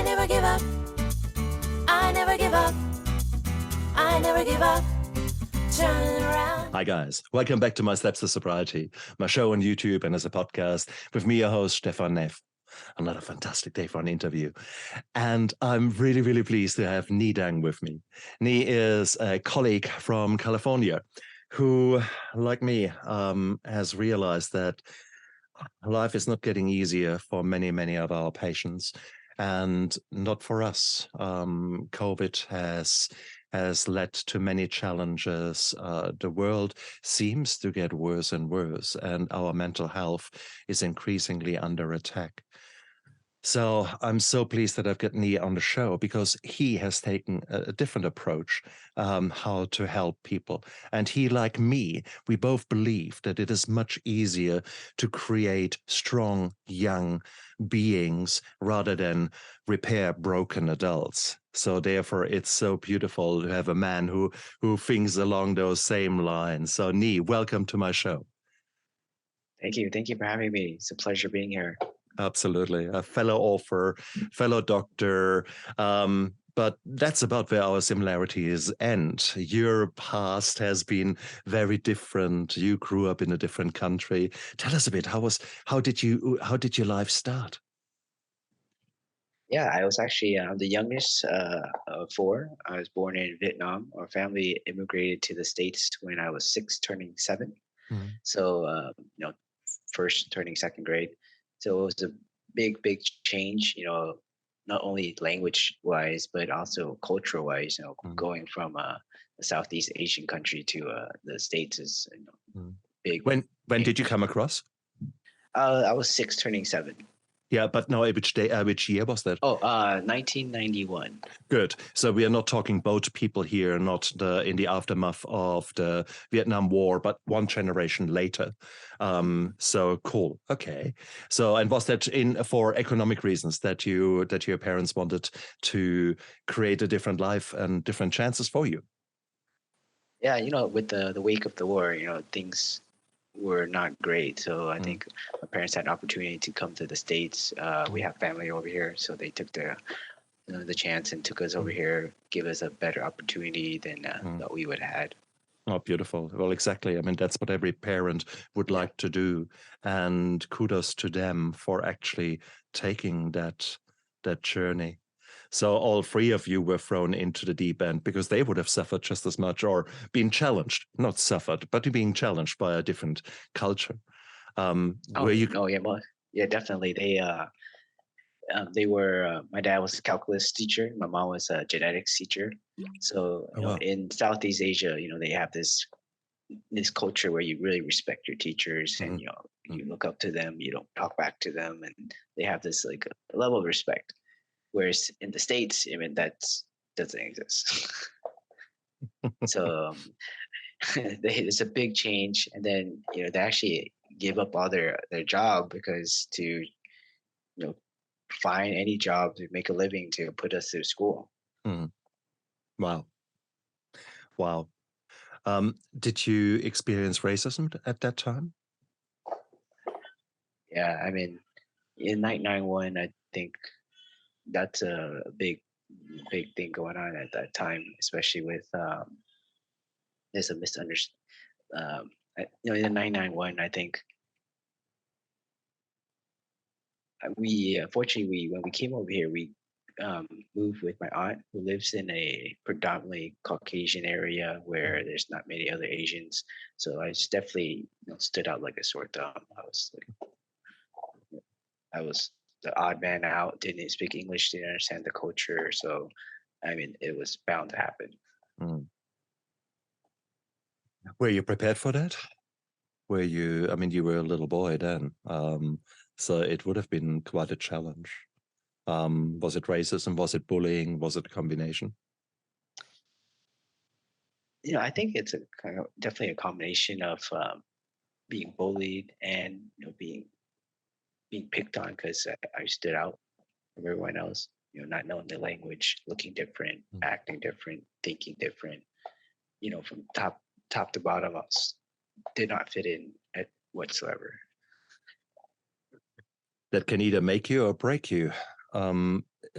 never give up. I never give up. I never give up. Turn around. Hi guys, welcome back to my Steps to Sobriety, my show on YouTube and as a podcast with me, your host, Stephan Neff. Another fantastic day for an interview. And I'm really, really pleased to have Nghi with me. Nghi is a colleague from California who, like me, has realized that life is not getting easier for many, many of our patients, and not for us. COVID has led to many challenges. The world seems to get worse and worse, and our mental health is increasingly under attack. So I'm so pleased that I've got Nghi on the show because he has taken a different approach how to help people. And he, like me, we both believe that it is much easier to create strong, young beings rather than repair broken adults. So therefore, it's so beautiful to have a man who thinks along those same lines. So Nghi, welcome to my show. Thank you. Thank you for having me. It's a pleasure being here. Absolutely. A fellow author, fellow doctor. But that's about where our similarities end. Your past has been very different. You grew up in a different country. Tell us a bit. How did your life start? Yeah, I was actually I'm the youngest of four. I was born in Vietnam. Our family immigrated to the States when I was 6, turning 7. Mm. So first turning second grade. So it was a big, big change. Not only language wise, but also cultural wise. Going from a Southeast Asian country to the States is big. When change. did you come across? I was 6, turning 7. Yeah, but no, which year was that? 1991. Good. So we are not talking boat people here, not in the aftermath of the Vietnam War, but one generation later. So cool. Okay. So, and was that for economic reasons that your parents wanted to create a different life and different chances for you? Yeah, with the wake of the war, things were not great. So I think my parents had an opportunity to come to the States. We have family over here, so they took the chance and took us over here, give us a better opportunity than that we would have had. Oh, beautiful. Well, exactly. I mean, that's what every parent would like to do. And kudos to them for actually taking that journey. So all three of you were thrown into the deep end because they would have suffered just as much or been challenged, not suffered, but being challenged by a different culture. Yeah, definitely. They were. My dad was a calculus teacher. My mom was a genetics teacher. So wow. in Southeast Asia, they have this culture where you really respect your teachers, and you look up to them. You don't talk back to them, and they have this like a level of respect. Whereas in the States, I mean, that doesn't exist. So it's a big change, and then they actually give up all their job because to find any job to make a living to put us through school. Wow. Did you experience racism at that time? Yeah, I mean, in 1991, I think that's a big thing going on at that time, especially with there's a misunderstanding. In 1991, I think we unfortunately when we came over here, we moved with my aunt who lives in a predominantly Caucasian area where there's not many other Asians. So I just definitely stood out like a sore thumb. I was the odd man out, didn't speak English, didn't understand the culture. So, I mean, it was bound to happen. Were you prepared for that? You were a little boy then, so it would have been quite a challenge. Was it racism? Was it bullying? Was it a combination? I think it's definitely a combination of being bullied and being picked on because I stood out from everyone else. Not knowing the language, looking different, acting different, thinking different. From top to bottom, I did not fit in at whatsoever. That can either make you or break you.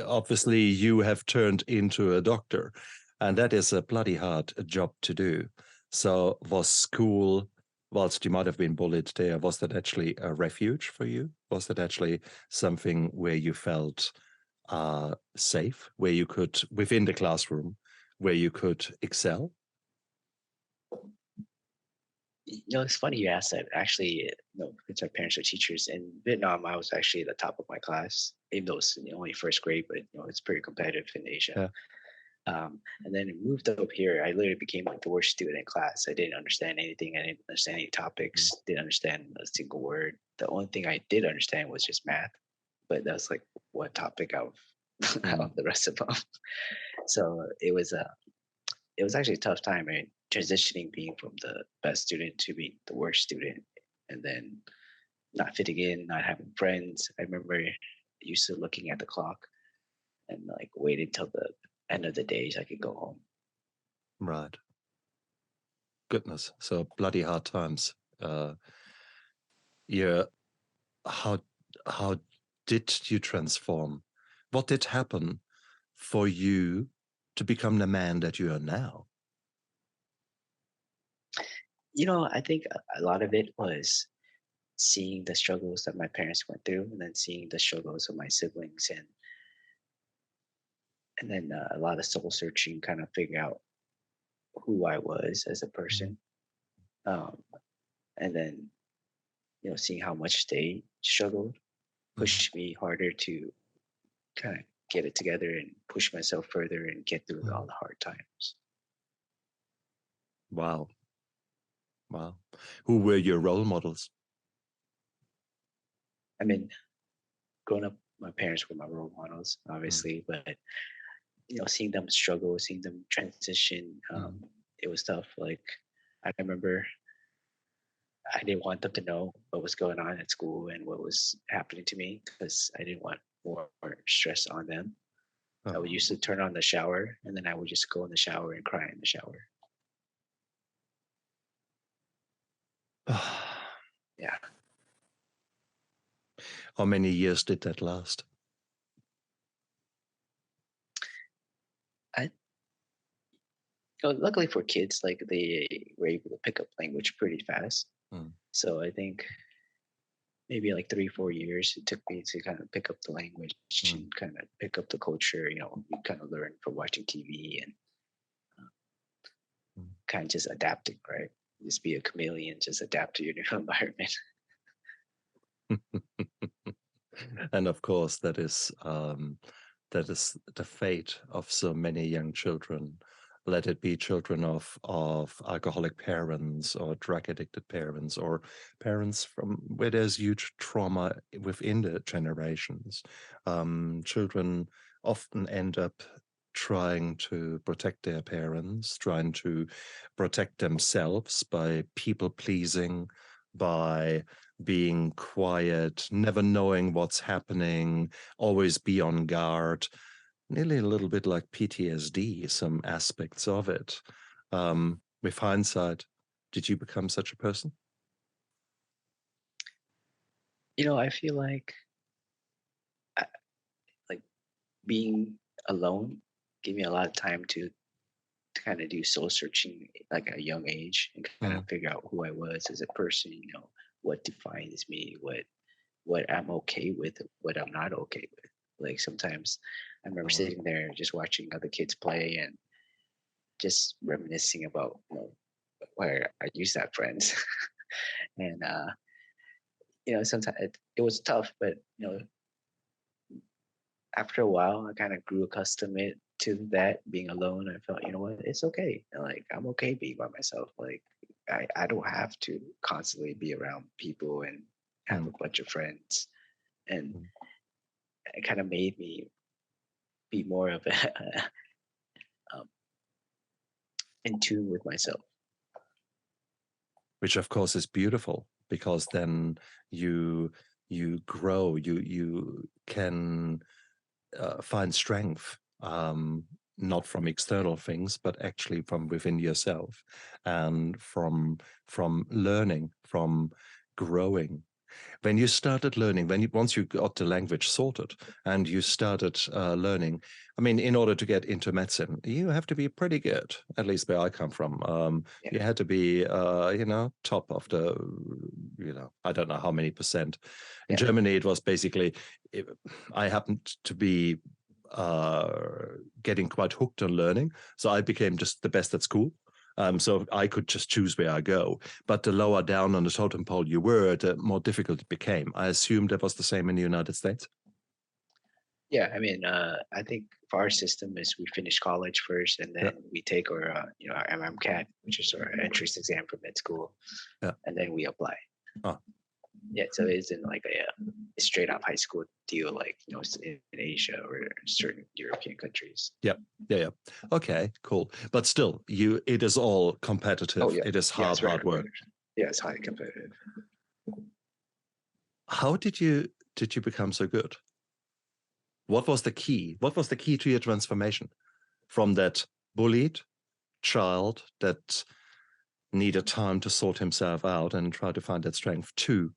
obviously you have turned into a doctor, and that is a bloody hard job to do. So was school, whilst you might have been bullied there, was that actually a refuge for you? Was that actually something where you felt safe, where you could, within the classroom, where you could excel? It's funny you asked that. Actually, because our parents are teachers in Vietnam, I was actually at the top of my class, even though it's only first grade, but it's pretty competitive in Asia. Yeah. And then it moved up here. I literally became like the worst student in class. I didn't understand anything. I didn't understand any topics. Didn't understand a single word. The only thing I did understand was just math, but that's like one topic out of the rest of them. So it was actually a tough time. I mean, transitioning being from the best student to being the worst student, and then not fitting in, not having friends. I remember used to looking at the clock and like waiting till the end of the day so I could go home. Right. Goodness. So bloody hard times. Yeah. How did you transform? What did happen for you to become the man that you are now? I think a lot of it was seeing the struggles that my parents went through, and then seeing the struggles of my siblings, and then a lot of soul searching, kind of figure out who I was as a person, um, and then seeing how much they struggled pushed me harder to kind of get it together and push myself further and get through all the hard times. Wow. Wow. Who were your role models? I mean, growing up, my parents were my role models, obviously, but seeing them struggle, seeing them transition, it was tough. Like I remember I didn't want them to know what was going on at school and what was happening to me because I didn't want more stress on them. I would used to turn on the shower and then I would just go in the shower and cry in the shower. Yeah. How many years did that last? Luckily for kids, like they were able to pick up language pretty fast. So I think maybe like 3-4 years it took me to kind of pick up the language and kind of pick up the culture. You kind of learn from watching TV and kind of just adapting, right? Just be a chameleon, just adapt to your new environment. And of course, that is the fate of so many young children. Let it be children of alcoholic parents or drug addicted parents or parents from where there's huge trauma within the generations. Children often end up trying to protect their parents, trying to protect themselves by people pleasing, by being quiet, never knowing what's happening, always be on guard. Nearly a little bit like PTSD, some aspects of it. With hindsight, did you become such a person? I feel like like being alone gave me a lot of time to kind of do soul searching like at a young age and kind of figure out who I was as a person, what defines me, what I'm okay with, what I'm not okay with. Like sometimes I remember sitting there just watching other kids play and just reminiscing about where I used to have friends. And sometimes it was tough, but after a while I kind of grew accustomed to that being alone. I felt, what, it's okay. Like I'm okay being by myself. Like I don't have to constantly be around people and have a bunch of friends. And it kind of made me be more of a in tune with myself. Which of course is beautiful, because then you grow, you can find strength, not from external things, but actually from within yourself, and from learning, from growing. When you started learning, once you got the language sorted and you started learning, I mean, in order to get into medicine, you have to be pretty good, at least where I come from. Yeah. You had to be, top of the, I don't know how many percent. In Yeah. Germany, it was basically, I happened to be getting quite hooked on learning. So I became just the best at school. So I could just choose where I go. But the lower down on the totem pole you were, the more difficult it became. I assume that was the same in the United States. Yeah, I mean, I think for our system is we finish college first, and Yeah. then we take our, our MMCAT, which is our entrance exam for med school, Yeah. and then we apply. Oh. Yeah, so it isn't like a straight up high school deal like in Asia or certain European countries. Yeah. Okay, cool. But still, it is all competitive. Oh yeah, It is yeah, it's very hard work. competitive. Yeah, it's highly competitive. How did you become so good? What was the key? What was the key to your transformation from that bullied child that needed time to sort himself out and try to find that strength to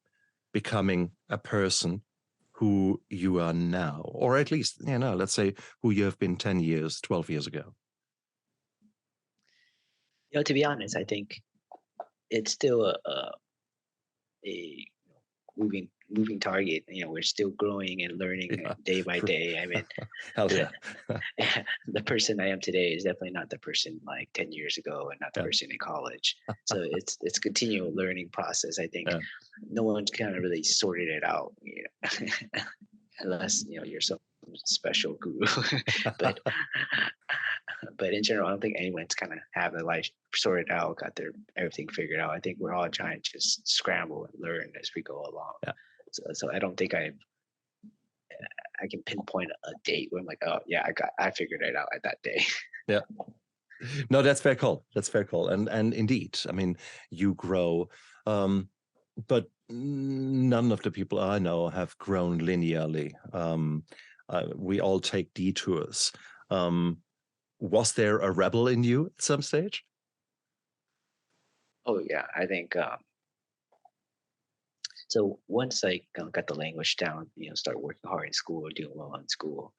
becoming a person who you are now, or at least, let's say who you have been 10 years, 12 years ago? To be honest, I think it's still a moving target. We're still growing and learning Yeah. day by day. I mean, Hell yeah. the person I am today is definitely not the person like 10 years ago and not the Yeah. person in college. So it's continual learning process. I think Yeah. no one's kind of really sorted it out, unless you're some special guru. but but in general, I don't think anyone's kind of have their life sorted out, got their everything figured out. I think we're all trying to just scramble and learn as we go along. Yeah. So I don't think I can pinpoint a date where I'm like, oh yeah, I figured it out at that day. Yeah. No, that's fair call. That's fair call. And indeed, I mean, you grow, but none of the people I know have grown linearly. We all take detours. Was there a rebel in you at some stage? Oh yeah, I think so. Once I got the language down, start working hard in school, doing well in school,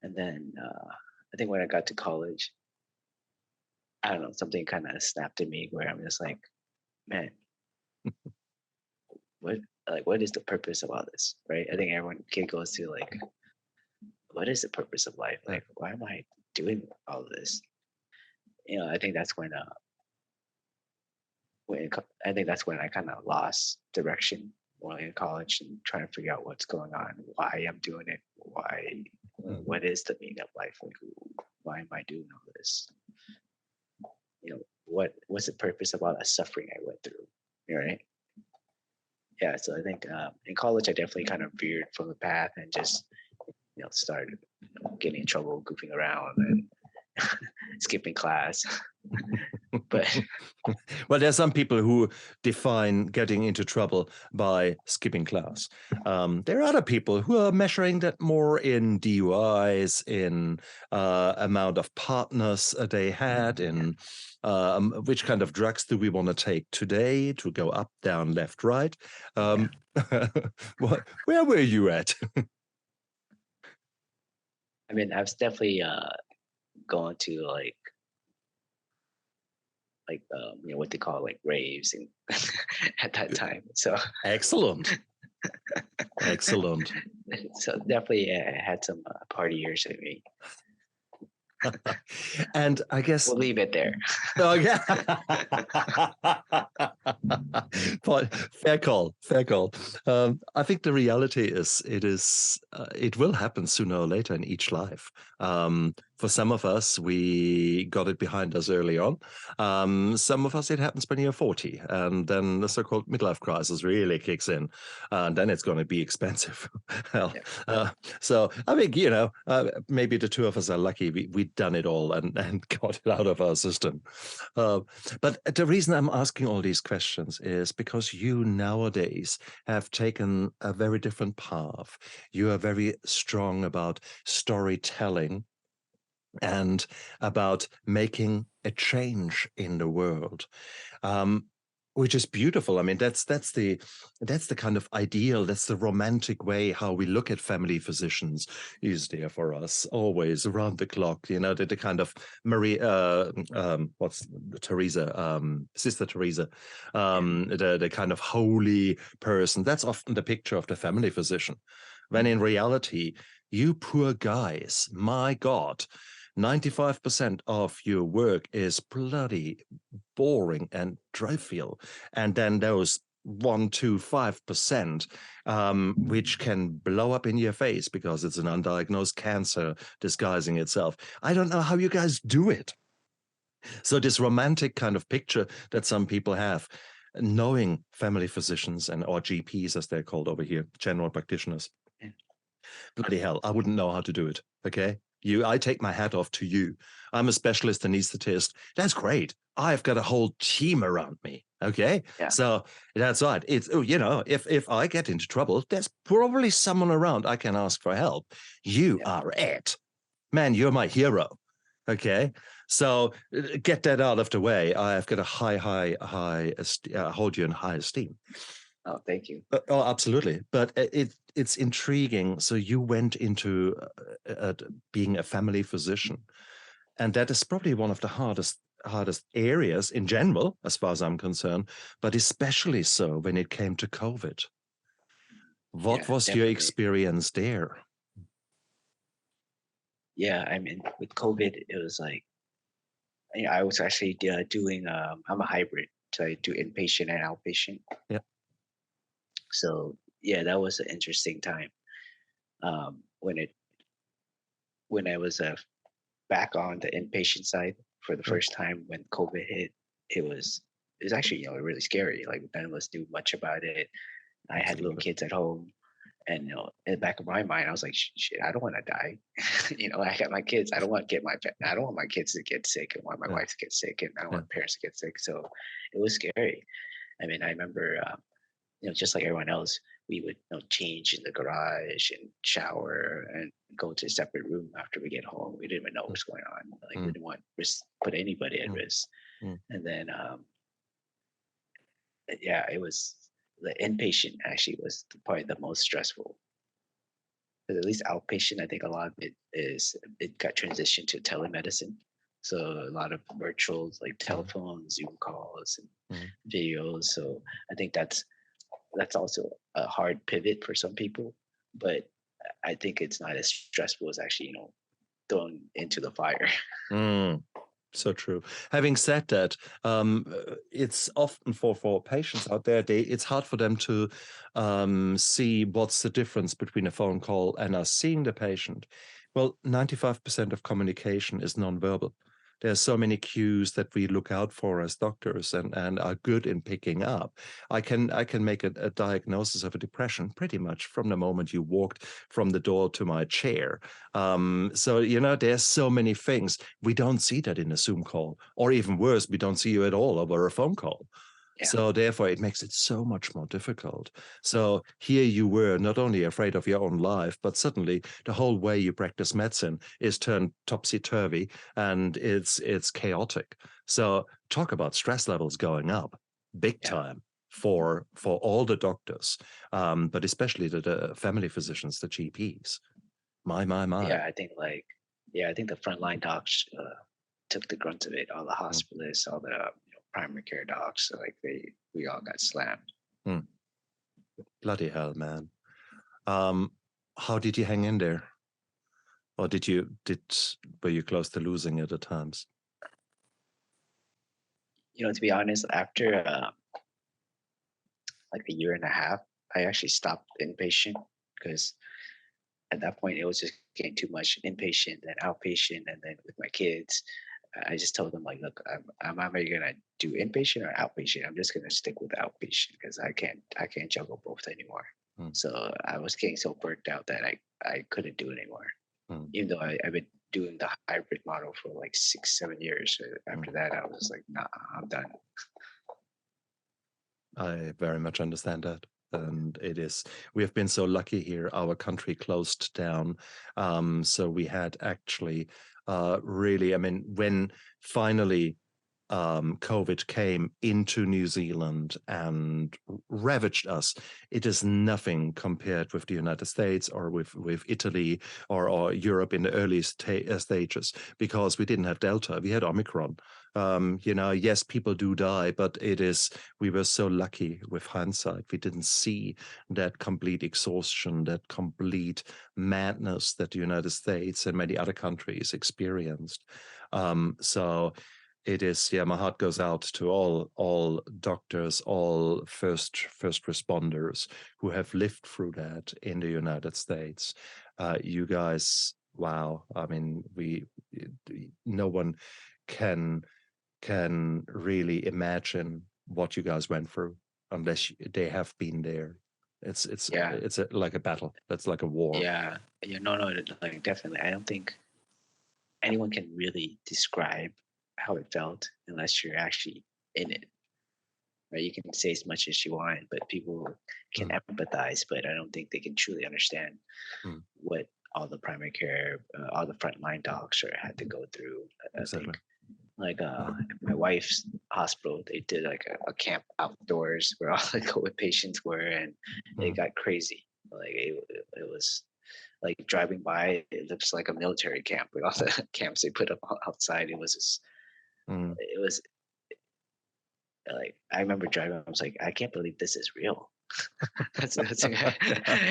and then I think when I got to college, I don't know, something kind of snapped in me where I'm just like, man, what is the purpose of all this, right? I think everyone kid goes to like, what is the purpose of life? Like, why am I doing all of this? I think that's when I think that's when I kind of lost direction while in college and trying to figure out what's going on, why I'm doing it, what is the meaning of life, like, why am I doing all this? What's the purpose of all the suffering I went through, right? Yeah, so I think in college I definitely kind of veered from the path and just started getting in trouble, goofing around, and skipping class. But well, there's some people who define getting into trouble by skipping class. There are other people who are measuring that more in DUIs, in amount of partners they had, in which kind of drugs do we want to take today to go up, down, left, right. Where were you at? I mean, I was definitely going to like what they call like raves and at that time. So Excellent. So definitely had some party years in me. And I guess we'll leave it there. Oh yeah. Fair call. I think the reality is it will happen sooner or later in each life. For some of us, we got it behind us early on. Some of us, it happens when you're 40, and then the so-called midlife crisis really kicks in, and then it's going to be expensive. Hell. So I think maybe the two of us are lucky. We've done it all and got it out of our system. But the reason I'm asking all these questions is because you nowadays have taken a very different path. You are very strong about storytelling and about making a change in the world. which is beautiful. I mean, that's the kind of ideal, that's the romantic way how we look at family physicians, is there for us always around the clock. You know, the kind of Marie, what's Teresa, Sister Teresa, the kind of holy person. That's often the picture of the family physician, when in reality, you poor guys, my God, 95% of your work is bloody boring and trivial. And then those 1 to 5%, which can blow up in your face because it's an undiagnosed cancer disguising itself. I don't know how you guys do it. So this romantic kind of picture that some people have, knowing family physicians and or GPs as they're called over here, general practitioners, bloody hell, I wouldn't know how to do it. Okay. I take my hat off to you. I'm a specialist anesthetist. That's great. I've got a whole team around me. Okay. Yeah. So that's right. It's, if I get into trouble, there's probably someone around I can ask for help. You are it. Man, you're my hero. Okay. So get that out of the way. I've got a high, hold you in high esteem. Oh, thank you. Oh, absolutely. But it's intriguing. So you went into being a family physician, and that is probably one of the hardest areas in general, as far as I'm concerned, but especially so when it came to COVID. What was your definitely. experience there? Yeah, I mean, with COVID, it was like, I was actually doing, I'm a hybrid, so I do inpatient and outpatient. Yeah. So yeah, that was an interesting time. When I was back on the inpatient side for the first time when COVID hit, it was actually really scary. Like none of us knew much about it. I had little kids at home, and in the back of my mind, I was like, shit, I don't want to die. I got my kids. I don't want my kids to get sick, and want my wife to get sick, and I don't want parents to get sick. So it was scary. I mean, I remember, just like everyone else, we would change in the garage and shower and go to a separate room after we get home. We didn't even know what was going on. Like we didn't want to put anybody at risk. And then, it was the inpatient actually was probably the most stressful. But at least outpatient, I think a lot of it got transitioned to telemedicine. So a lot of virtuals like telephones, Zoom calls, and videos. So I think that's also a hard pivot for some people, but I think it's not as stressful as actually, thrown into the fire. So true. Having said that, it's often for patients out there, it's hard for them to see what's the difference between a phone call and us seeing the patient. Well, 95% of communication is nonverbal. There's so many cues that we look out for as doctors and are good in picking up. I can make a diagnosis of a depression pretty much from the moment you walked from the door to my chair. So, there's so many things. We don't see that in a Zoom call, or even worse, we don't see you at all over a phone call. Yeah. So therefore, it makes it so much more difficult. So here you were not only afraid of your own life, but suddenly the whole way you practice medicine is turned topsy-turvy, and it's chaotic. So talk about stress levels going up big time for all the doctors, but especially the family physicians, the GPs. My. Yeah, I think the frontline docs took the brunt of it. All the hospitalists, all the primary care docs, so like we all got slammed. Bloody hell, man. How did you hang in there? Or were you close to losing it at times? To be honest, after like a year and a half, I actually stopped inpatient because at that point it was just getting too much inpatient and outpatient, and then with my kids, I just told them like, look, I'm either gonna do inpatient or outpatient. I'm just gonna stick with outpatient because I can't juggle both anymore. So I was getting so burnt out that I couldn't do it anymore. Even though I've been doing the hybrid model for like 6-7 years. After that, I was like, nah, I'm done. I very much understand that. And we have been so lucky here. Our country closed down. So we had actually really, I mean, when finally COVID came into New Zealand and ravaged us, it is nothing compared with the United States or with Italy or Europe in the early stages, because we didn't have Delta, we had Omicron. Yes, people do die, but we were so lucky with hindsight. We didn't see that complete exhaustion, that complete madness that the United States and many other countries experienced. So it is, my heart goes out to all doctors, all first responders who have lived through that in the United States. You guys, wow! I mean, no one can really imagine what you guys went through unless they have been there. It's Yeah, like a battle. That's like a war. yeah, yeah. No, like definitely. I don't think anyone can really describe how it felt unless you're actually in it. Right? You can say as much as you want, but people can Mm, empathize, but I don't think they can truly understand mm, what all the primary care, all the frontline docs had to go through. I exactly. think like Mm, my wife's hospital, they did like a camp outdoors where all the COVID patients were, and it mm, got crazy. Like it was like driving by, it looks like a military camp with all the camps they put up outside. It was just, mm. it was like I remember driving. I was like, I can't believe this is real. That's Yeah,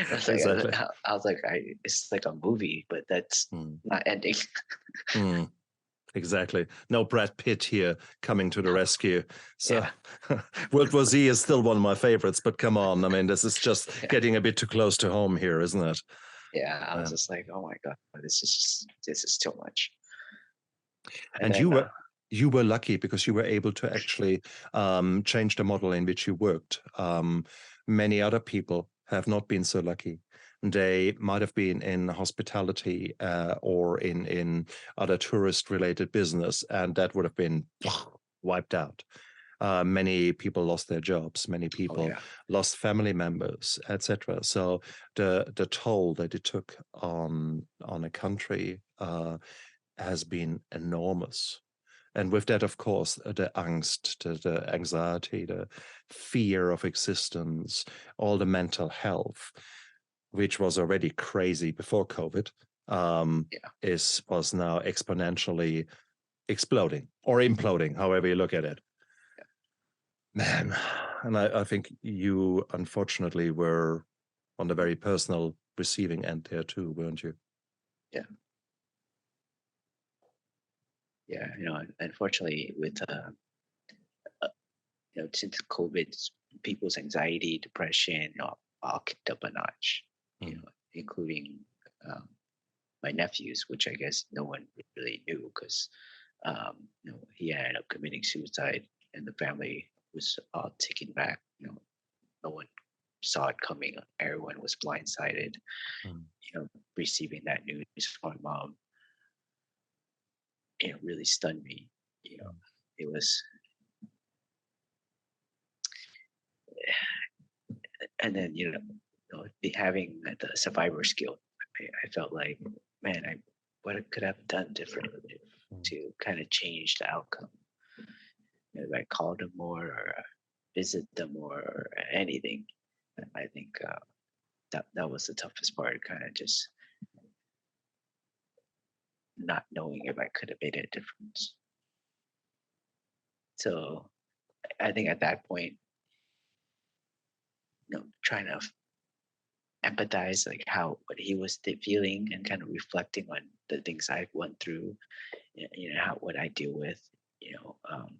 that's like exactly. I was like, it's like a movie, but that's Mm, not ending. mm. Exactly. No Brad Pitt here coming to the rescue. So Yeah, World War Z is still one of my favorites, but come on. I mean, this is just yeah, getting a bit too close to home here, isn't it? yeah. I was Um, just like, oh my god, this is too much. And and then you were lucky because you were able to actually change the model in which you worked. Many other people have not been so lucky. They might have been in hospitality or in other tourist-related business, and that would have been wiped out. Many people lost their jobs. Many oh people yeah, lost family members, etc. So the toll that it took on a country has been enormous. And with that, of course, the angst, the anxiety, the fear of existence, all the mental health, which was already crazy before COVID, yeah, was now exponentially exploding or imploding, however you look at it. Man, and I think you unfortunately were on the very personal receiving end there too, weren't you? yeah, yeah. Unfortunately, with since COVID, people's anxiety, depression, all kicked up a notch. Mm, Including um, my nephews, which I guess no one really knew because he ended up committing suicide, and the family was all taken back. No one saw it coming. Everyone was blindsided. mm, Receiving that news from my mom, it really stunned me. You know, mm, it was, and then having the survivor skill, I felt like, man, what I could have done differently mm. to kind of change the outcome. If I called them more or visit them more or anything, I think that was the toughest part. Kind of just not knowing if I could have made a difference. So I think at that point, trying to empathize like how what he was feeling and kind of reflecting on the things I went through, how what I deal with, you know, um,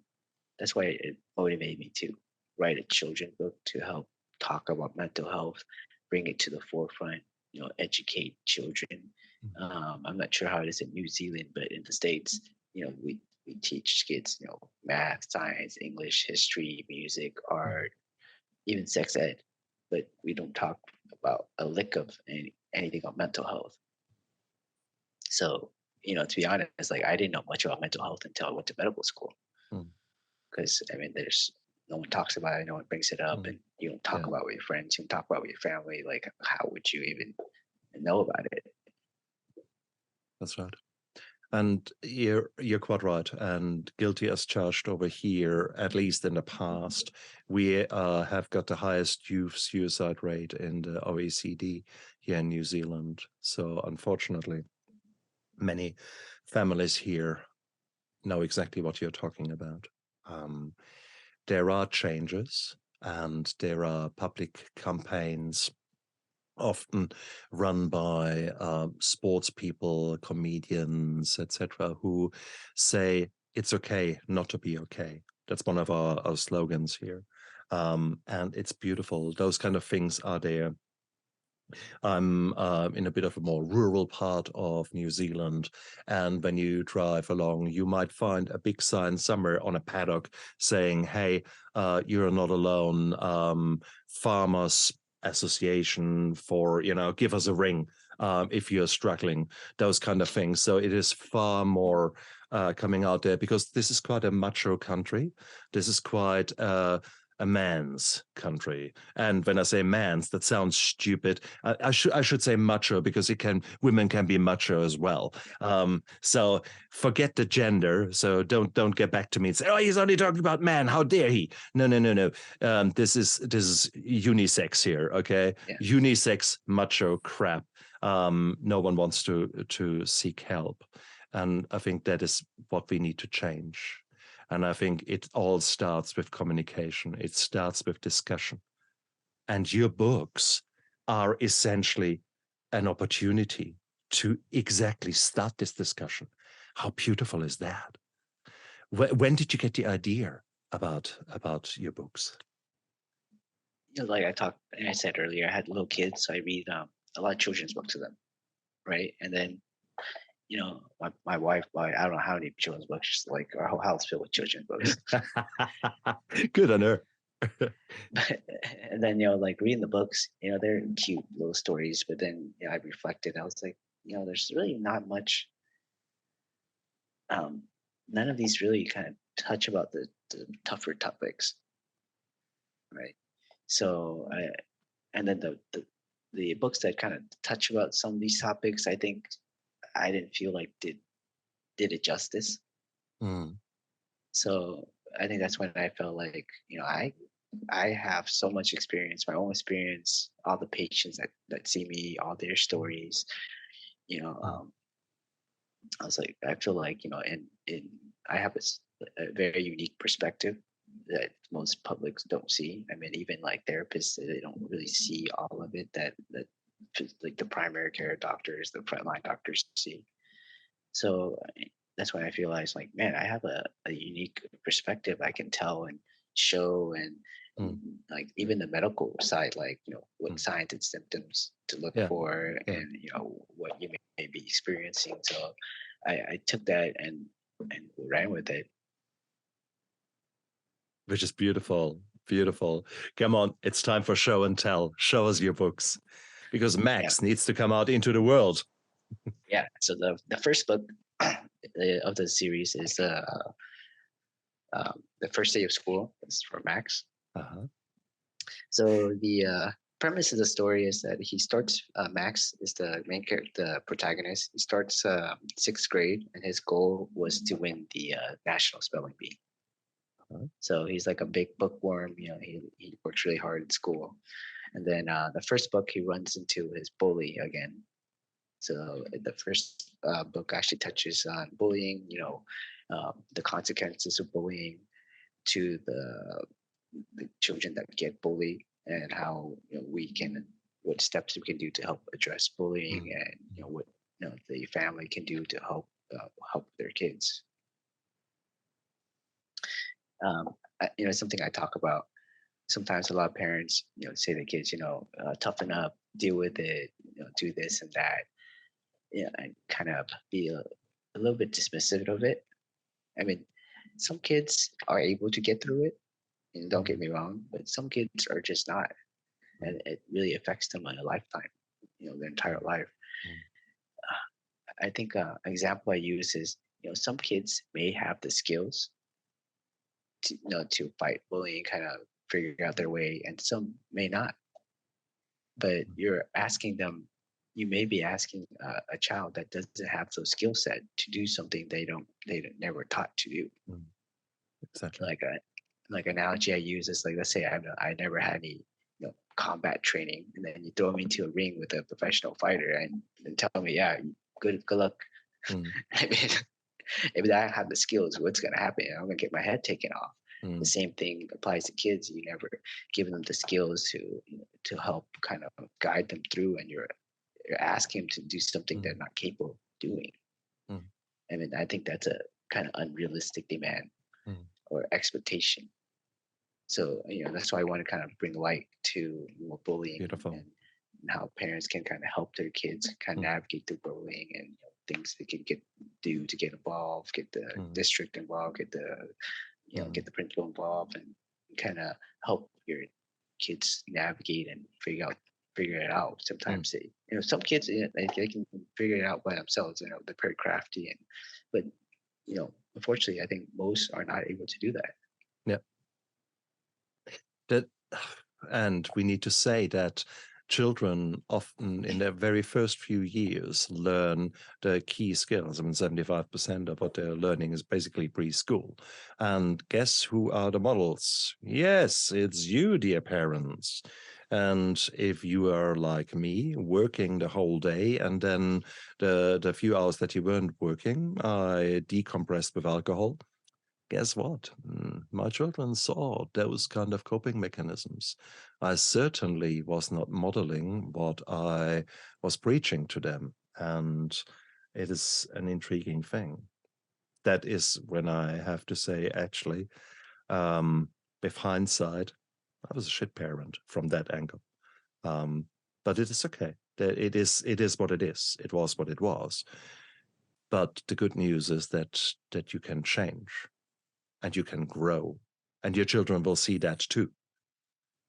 that's why it motivated me to write a children book to help talk about mental health, bring it to the forefront, educate children. I'm not sure how it is in New Zealand, but in the States, we teach kids, math, science, English, history, music, art, even sex ed, but we don't talk about a lick of anything on mental health. So, to be honest, like I didn't know much about mental health until I went to medical school. Mm, Because I mean, there's no one talks about it, no one brings it up, mm. and you don't talk Yeah, about it with your friends, you don't talk about it with your family. Like, how would you even know about it? that's right. And you're quite right. And guilty as charged over here, at least in the past, we have got the highest youth suicide rate in the OECD here in New Zealand. So unfortunately, many families here know exactly what you're talking about. Um, there are changes and there are public campaigns often run by sports people, comedians, etc., who say it's okay not to be okay. That's one of our slogans here. And it's beautiful. Those kind of things are there. I'm in a bit of a more rural part of New Zealand. And when you drive along, you might find a big sign somewhere on a paddock saying, hey, you're not alone. Farmers Association for, give us a ring if you're struggling, those kind of things. So it is far more coming out there because this is quite a macho country. This is quite a man's country. And when I say man's, that sounds stupid. I should say macho because women can be macho as well. So forget the gender. So don't get back to me and say, oh, he's only talking about man. How dare he? No, no, no, no. This is unisex here. Okay, Yeah. Unisex macho crap. No one wants to seek help, and I think that is what we need to change. And I think it all starts with communication. It starts with discussion. And your books are essentially an opportunity to exactly start this discussion. How beautiful is that? When did you get the idea about your books? Like I said earlier, I had little kids, so I read a lot of children's books to them, right? And then my wife, I don't know how many children's books, like our whole house filled with children's books. Good on her. And then like reading the books, they're cute little stories, but then I reflected. I was like, there's really not much. None of these really kind of touch about the tougher topics, right? So and then the books that kind of touch about some of these topics, I think I didn't feel like did it justice. Mm. So I think that's when I felt like, I have so much experience, my own experience, all the patients that see me, all their stories, I was like, I feel like, in I have a very unique perspective that most publics don't see. I mean, even like therapists, they don't really see all of it that like the primary care doctors, the frontline doctors see. So that's when I realized, like, man, I have a unique perspective I can tell and show, and Mm. like even the medical side, like what Mm. signs and symptoms to look Yeah. for, Yeah. and what you may be experiencing. So I took that and ran with it. Which is beautiful, beautiful. Come on, it's time for show and tell. Show us your books, because Yeah, Max needs to come out into the world. yeah. So the first book of the series is the first day of school. It's for Max. Uh-huh. So the premise of the story is that he starts. Max is the main character, the protagonist. He starts sixth grade, and his goal was to win the national spelling bee. Uh-huh. So he's like a big bookworm. He works really hard in school, and then the first book he runs into his bully again. So the first book actually touches on bullying. The consequences of bullying to the children that get bullied, and how what steps we can do to help address bullying, and what the family can do to help their kids. Something I talk about sometimes. A lot of parents say to kids, toughen up, deal with it, do this and that, and kind of be a little bit dismissive of it. I mean, some kids are able to get through it, and don't get me wrong, but some kids are just not, and it really affects them in a lifetime, their entire life. I think an example I use is, some kids may have the skills to fight bullying, kind of figure out their way, and some may not. But you're asking them you may be asking a child that doesn't have those skill set to do something they never taught to do. Mm, exactly. Like a like analogy I use is like, let's say I never had any combat training, and then you throw me into a ring with a professional fighter and tell me, yeah, good luck. Mm, I mean, if I don't have the skills, what's gonna happen? I'm gonna get my head taken off. The mm, same thing applies to kids. You never give them the skills to help kind of guide them through, and you're asking them to do something they're mm, not capable of doing. mm, I mean, I think that's a kind of unrealistic demand mm. or expectation. So that's why I want to kind of bring light to bullying Beautiful. and how parents can kind of help their kids kind of Mm, navigate through bullying and things they can do to get involved, get the mm, district involved, get the mm, get the principal involved, and kind of help your kids navigate and figure it out. mm. Sometimes some kids they can figure it out by themselves. They're very crafty, but unfortunately, I think most are not able to do that. Yeah. That, and we need to say that children often in their very first few years learn the key skills. I mean, 75% of what they're learning is basically preschool. And guess who are the models? Yes, it's you, dear parents. And if you are like me, working the whole day, and then the few hours that you weren't working, I decompressed with alcohol. Guess what? My children saw those kind of coping mechanisms. I certainly was not modeling what I was preaching to them. And it is an intriguing thing. That is when I have to say, actually, with hindsight, I was a shit parent from that angle. Um, but it is okay. It is what it is. It was what it was. But the good news is that you can change and you can grow, and your children will see that too.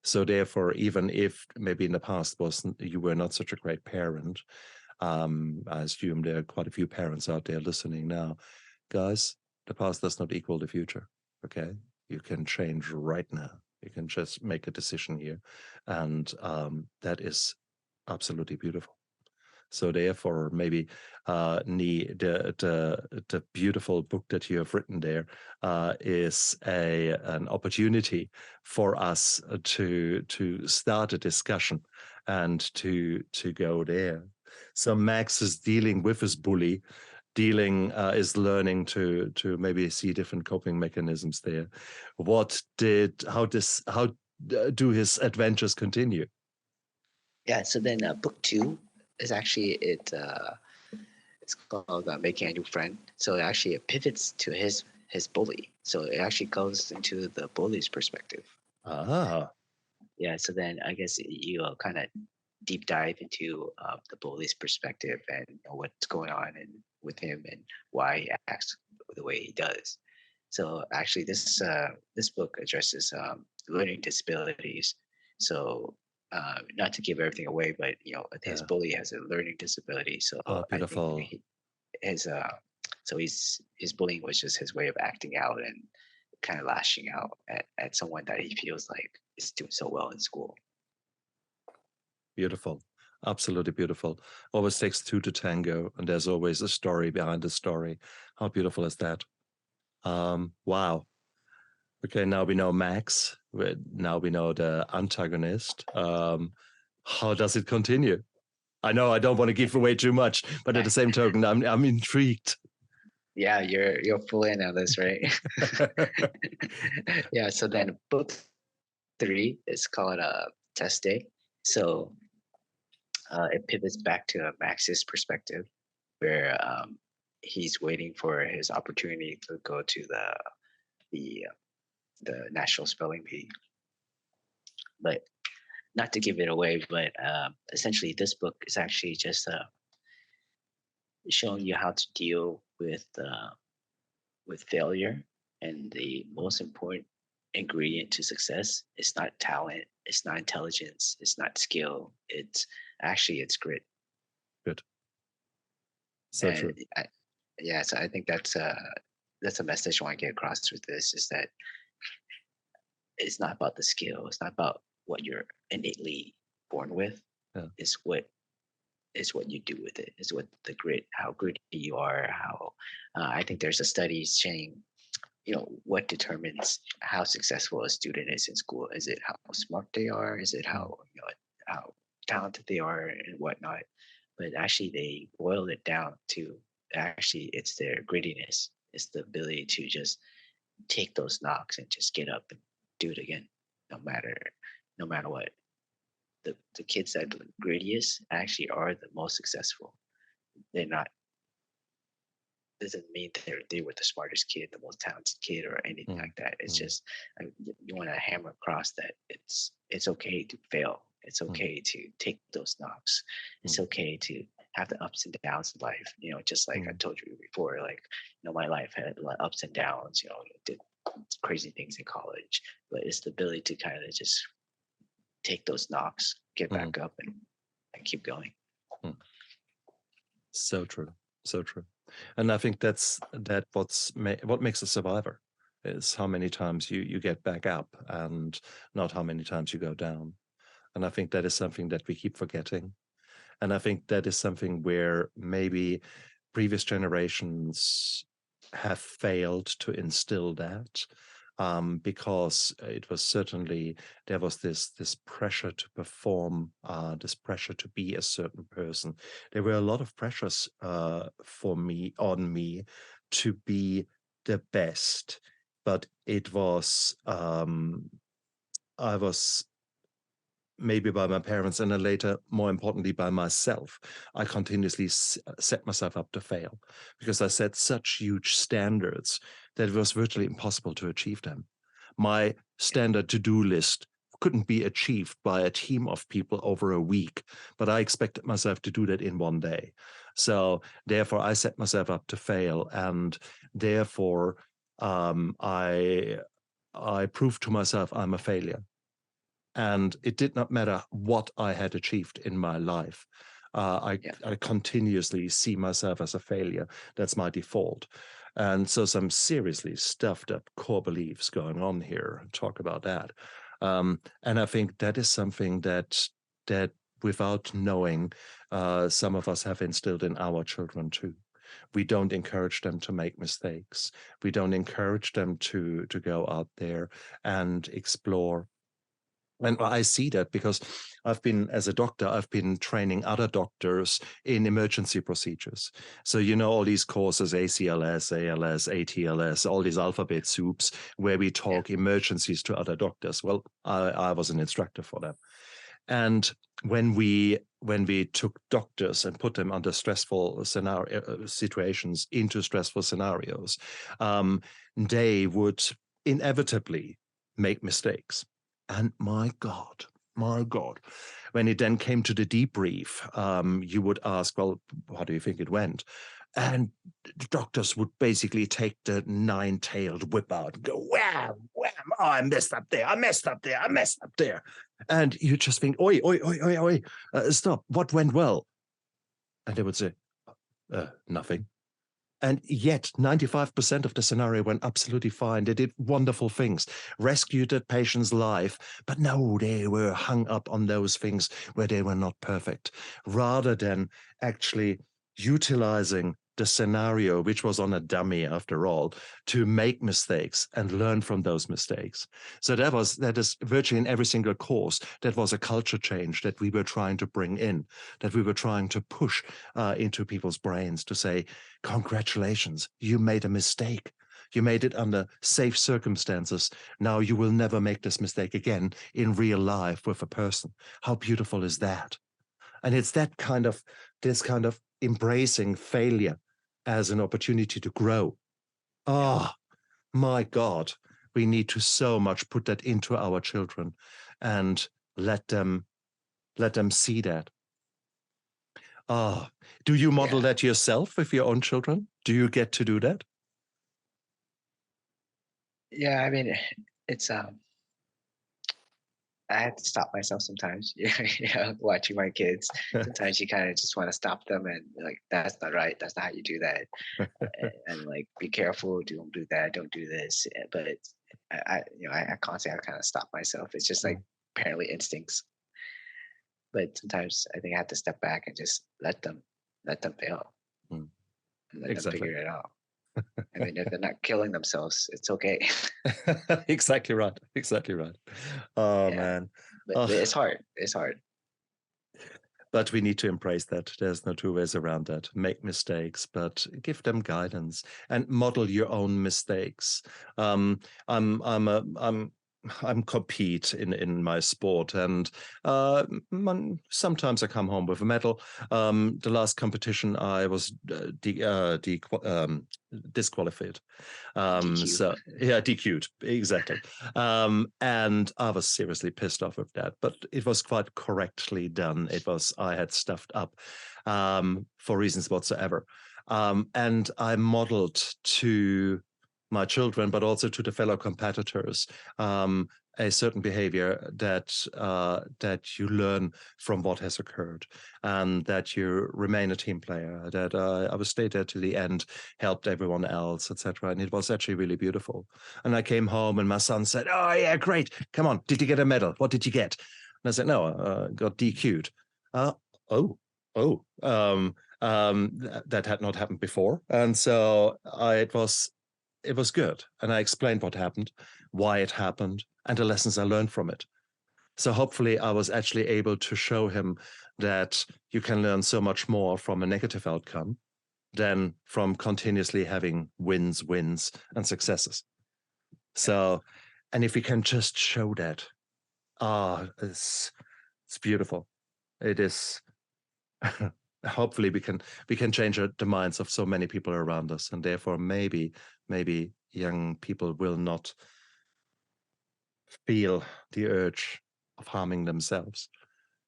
So therefore, even if maybe in the past you were not such a great parent, I assume there are quite a few parents out there listening now, guys. The past does not equal the future. Okay, you can change right now. You can just make a decision here, and that is absolutely beautiful. So therefore, maybe Nghi, the beautiful book that you have written there is an opportunity for us to start a discussion and to go there. So Max is dealing with his bully, is learning to maybe see different coping mechanisms there. How do his adventures continue? Yeah. So then, book two is actually it's called Making a New Friend. So actually, it pivots to his bully. So it actually goes into the bully's perspective. Ah, Yeah. So then, I guess you kind of deep dive into the bully's perspective and what's going on with him and why he acts the way he does. So actually, this book addresses learning disabilities. So not to give everything away, but his yeah. bully has a learning disability. So Oh, I think beautiful. his so his bullying was just his way of acting out and kind of lashing out at someone that he feels like is doing so well in school. Beautiful. Absolutely beautiful. Always takes two to tango, and there's always a story behind the story. How beautiful is that? Wow. Okay, now we know Max. Now we know the antagonist. How does it continue? I know I don't want to give away too much, but at the same token, I'm intrigued. Yeah, you're full in on this, right? Yeah. So then book three is called Test Day. So it pivots back to Max's perspective, where he's waiting for his opportunity to go to the the national spelling bee. But not to give it away, but essentially this book is actually just showing you how to deal with failure. And the most important ingredient to success is not talent, it's not intelligence, it's not skill. It's grit. Good. So And true. yeah, so I think that's a message I want to get across with this is that it's not about the skill, it's not about what you're innately born with. Yeah. It's what It's what you do with it. It's what the grit, how gritty you are. How I think there's a study saying, what determines how successful a student is in school. Is it how smart they are? Is it Mm, how talented they are and whatnot? But actually, they boil it down to actually it's their grittiness. It's the ability to just take those knocks and just get up and do it again, no matter no matter what. The kids that are the grittiest actually are the most successful. They're not doesn't mean they were the smartest kid, the most talented kid, or anything mm, like that. It's mm, just you want to hammer across that it's okay to fail. It's mm, okay to take those knocks. It's mm, okay to have the ups and downs in life. Just like I mm, told you before, like my life had a lot of ups and downs. Did crazy things in college, but it's the ability to kind of just take those knocks, get mm, back up, and keep going. mm. So true. So true. And I think what makes a survivor is how many times you get back up and not how many times you go down. And I think that is something that we keep forgetting. And I think that is something where maybe previous generations have failed to instill that, because it was certainly there was this pressure to perform, this pressure to be a certain person. There were a lot of pressures on me to be the best, but it was I was maybe by my parents, and then later, more importantly, by myself. I continuously set myself up to fail because I set such huge standards that it was virtually impossible to achieve them. My standard to-do list couldn't be achieved by a team of people over a week, but I expected myself to do that in one day. So therefore, I set myself up to fail, and therefore, I proved to myself I'm a failure, and it did not matter what I had achieved in my life. Yeah, I continuously see myself as a failure. That's my default. And so some seriously stuffed up core beliefs going on here. Talk about that. And I think that is something that without knowing, some of us have instilled in our children too. We don't encourage them to make mistakes. We don't encourage them to go out there and explore. And I see that because as a doctor, I've been training other doctors in emergency procedures. So, all these courses, ACLS, ALS, ATLS, all these alphabet soups where we yeah, talk emergencies to other doctors. Well, I was an instructor for them. And when we took doctors and put them under stressful situations, into stressful scenarios, they would inevitably make mistakes. And my God, when it then came to the debrief, you would ask, well, how do you think it went? And the doctors would basically take the nine-tailed whip out and go, wham, wham, oh, I messed up there, I messed up there, I messed up there. And you just think, oi, oi, oi, oi, oi, stop, what went well? And they would say, nothing. And yet 95% of the scenario went absolutely fine. They did wonderful things, rescued that patient's life, but no, they were hung up on those things where they were not perfect, rather than actually utilizing the scenario, which was on a dummy after all, to make mistakes and learn from those mistakes. So that is virtually in every single course. That was a culture change that we were trying to bring in, that we were trying to push into people's brains to say, congratulations, you made a mistake. You made it under safe circumstances. Now you will never make this mistake again in real life with a person. How beautiful is that? And it's this kind of embracing failure as an opportunity to grow. yeah, Oh, my God, we need to so much put that into our children and let them see that. Ah, do you model yeah, that yourself with your own children? Do you get to do that? yeah. I mean, it's I had to stop myself sometimes. Watching my kids. Sometimes you kind of just want to stop them and like, that's not right. That's not how you do that. And like, be careful. Don't do that. Don't do this. But I constantly have to kind of stop myself. It's just like apparently instincts. but sometimes I think I have to step back and just let them fail Mm, and let them exactly. figure it out. I mean, if they're not killing themselves, it's okay. Exactly right. Exactly right. Oh Yeah, man. but Oh, it's hard. It's hard. but we need to embrace that. There's no two ways around that. Make mistakes, but give them guidance and model your own mistakes. Um, I'm compete in my sport, and sometimes I come home with a medal. The last competition I was disqualified. DQ. So yeah, DQ'd exactly. And I was seriously pissed off with that, but it was quite correctly done. I had stuffed up for reasons whatsoever. And I modeled to my children, but also to the fellow competitors, a certain behavior that you learn from what has occurred, and that you remain a team player. That I would stay there to the end, helped everyone else, etc. And it was actually really beautiful. And I came home, and my son said, "Oh yeah, great! Come on, did you get a medal? What did you get?" And I said, "No, I got DQ'd." Uh, oh, oh. That had not happened before, and so it was good. And I explained what happened, why it happened, and the lessons I learned from it. So hopefully I was actually able to show him that you can learn so much more from a negative outcome than from continuously having wins, and successes. So, and if we can just show that, it's beautiful. It is. Hopefully we can change the minds of so many people around us, and therefore maybe young people will not feel the urge of harming themselves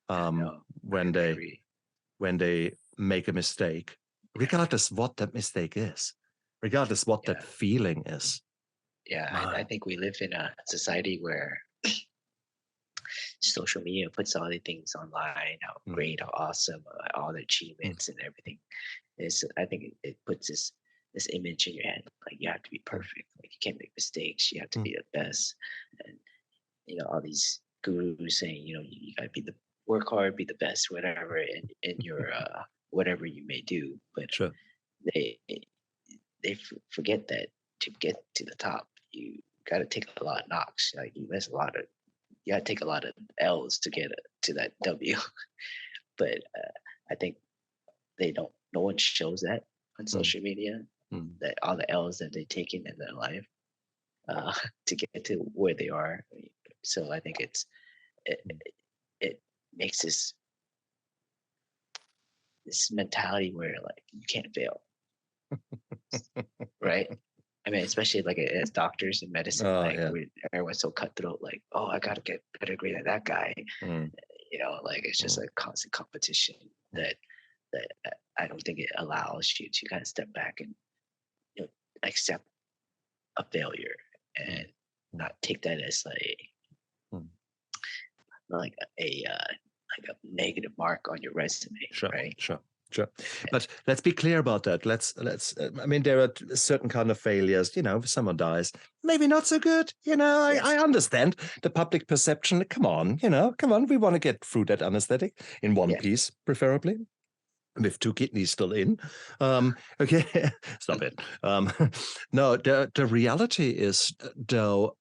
No, when I they agree. make a mistake, regardless what that mistake is, regardless what that Yeah, feeling is. yeah. I Man, think we live in a society where social media puts all the things online, how mm, great, how awesome, all the mm, achievements and everything. I think it puts this image in your head, like you have to be mm, perfect, like you can't make mistakes, you have to mm, be the best, and all these gurus saying, you gotta be the work hard, be the best, whatever, in your whatever you may do, but sure. they forget that to get to the top, you got to take a lot of knocks. Like you got to take a lot of L's to get to that W. But I think they don't. No one shows that on Mm, social media. mm, That all the L's that they've taken in their life to get to where they are. So I think it, mm. it makes this mentality where like you can't fail, right? I mean, especially like as doctors in medicine, Oh like yeah. we everyone's so cutthroat. Like, oh, I gotta get better grade than that guy. Mm, Like it's just mm, a constant competition mm, that I don't think it allows you to kind of step back and you know accept a failure mm, and mm, not take that as mm. like like a negative mark on your resume, Sure, right? sure, sure. But let's be clear about that. I mean, there are certain kind of failures. If someone dies, maybe not so good. I Yes. understand the public perception. Come on, come on. We want to get through that anesthetic in one Yeah. piece, preferably, with two kidneys still in. Okay, stop it. No, the reality is, though,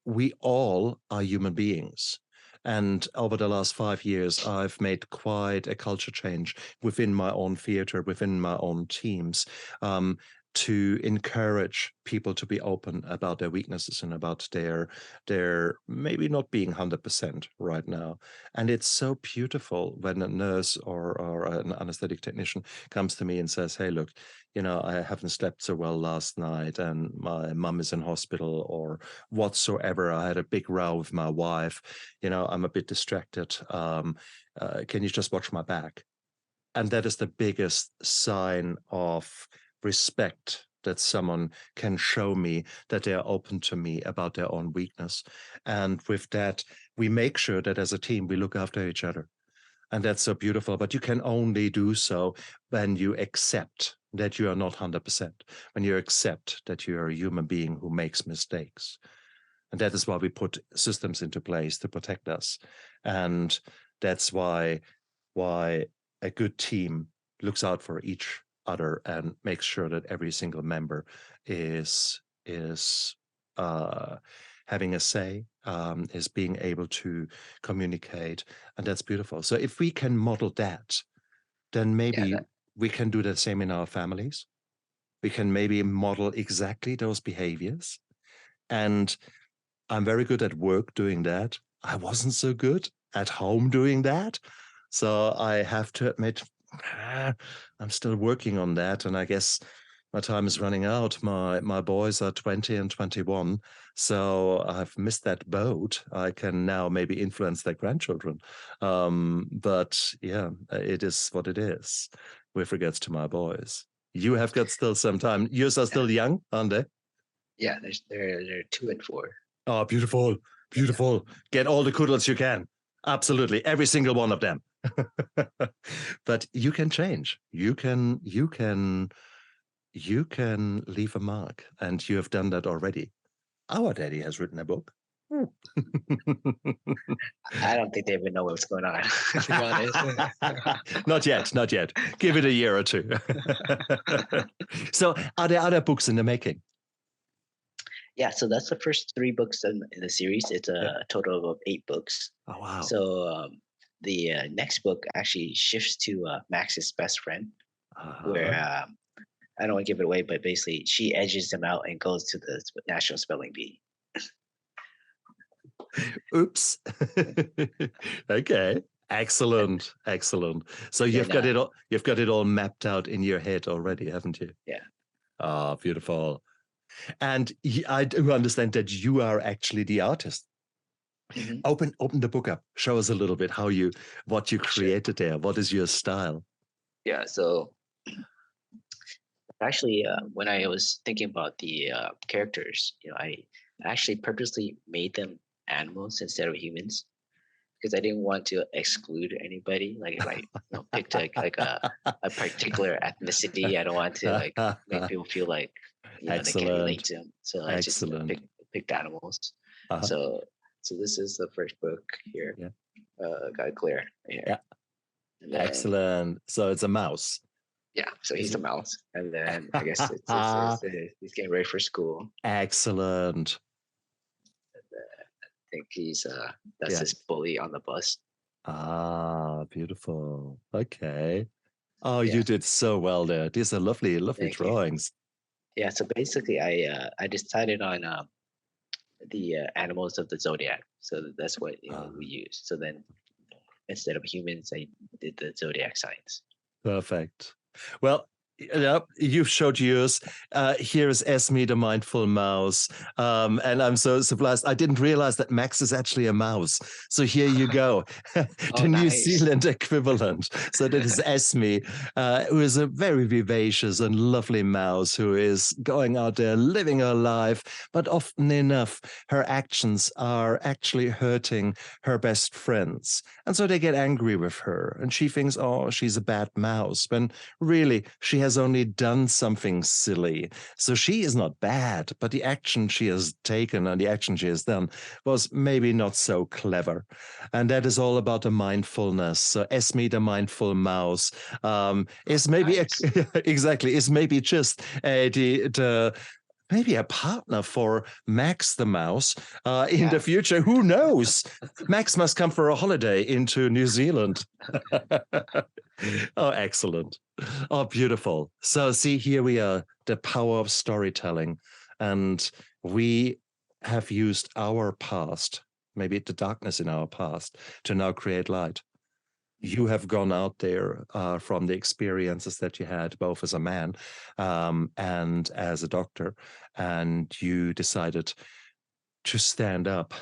we all are human beings. And over the last 5 years, I've made quite a culture change within my own theater, within my own teams, to encourage people to be open about their weaknesses and about their maybe not being 100% right now. And it's so beautiful when a nurse or an anesthetic technician comes to me and says, "Hey, look, I haven't slept so well last night, and my mum is in hospital, or whatsoever. I had a big row with my wife. I'm a bit distracted. Can you just watch my back?" And that is the biggest sign of respect, that someone can show me that they are open to me about their own weakness. And with that, we make sure that as a team, we look after each other. And that's so beautiful. But you can only do so when you accept that you are not 100%, when you accept that you are a human being who makes mistakes. And that is why we put systems into place to protect us. And That's why a good team looks out for each other and makes sure that every single member is having a say, is being able to communicate, and that's beautiful. So if we can model that, then Yeah, maybe we can do the same in our families. We can maybe model exactly those behaviors. And I'm very good at work doing that. I wasn't so good at home doing that. So I have to admit, I'm still working on that. And I guess my time is running out. My boys are 20 and 21. So I've missed that boat. I can now maybe influence their grandchildren. But yeah, it is what it is with regards to my boys. You have got still some time. Yours are yeah, still young, aren't they? yeah. They're 2 and 4. Oh, beautiful, Yeah, beautiful. Get all the kudos you can. Absolutely, every single one of them. But you can change. You can leave a mark, and you have done that already. Our daddy has written a book. I don't think they even know what's going on. To be honest. Not yet, not yet. Give it a year or two. So, are there other books in the making? Yeah, so that's the first 3 books in the series. It's Yeah. a total of 8 books. Oh wow. So the next book actually shifts to Max's best friend, where I don't want to give it away, but basically she edges him out and goes to the National Spelling Bee. Oops. Okay. Excellent. Excellent. So you've got Then, it all, you've got it all mapped out in your head already, haven't you? Yeah. Ah, beautiful. And I do understand that you are actually the artist. Mhm. Open the book up. Show us a little bit what you Sure. created there. What is your style? Yeah. So actually, when I was thinking about the characters, I actually purposely made them animals instead of humans because I didn't want to exclude anybody. Like if I picked a particular ethnicity, I don't want to like make people feel like they can't relate Excellent. to them. So I just Excellent. picked animals. Uh-huh. So this is the first book here. Yeah. Got it clear right here. Yeah. And then, Excellent. So it's a mouse. yeah, so Is he's a it? mouse, and then I guess he's getting ready for school. Excellent. I think that's Yeah. his bully on the bus. Ah, beautiful. Okay. Oh, you Yeah, did so well there. These are lovely, lovely thank you. drawings. Yeah, so basically, I decided on the animals of the zodiac. So that's what we use. So then instead of humans, I did the zodiac signs. Perfect. Well, you showed yours. Here's Esme, the mindful mouse. And I'm so surprised. I didn't realize that Max is actually a mouse. So here you go, the Oh, New nice. Zealand equivalent. So that is Esme, who is a very vivacious and lovely mouse who is going out there living her life. But often enough, her actions are actually hurting her best friends. And so they get angry with her. And she thinks, oh, she's a bad mouse. When really, she has only done something silly. So she is not bad, but the action she has taken and the action she has done was maybe not so clever. And that is all about the mindfulness. So Esme, the mindful mouse, is maybe Nice. exactly is maybe just the maybe a partner for Max the mouse in Yeah. the future. Who knows? Max must come for a holiday into New Zealand. Oh, excellent. Oh, beautiful. So, see, here we are, the power of storytelling. And we have used our past, maybe the darkness in our past, to now create light. You have gone out there from the experiences that you had, both as a man and as a doctor, and you decided to stand up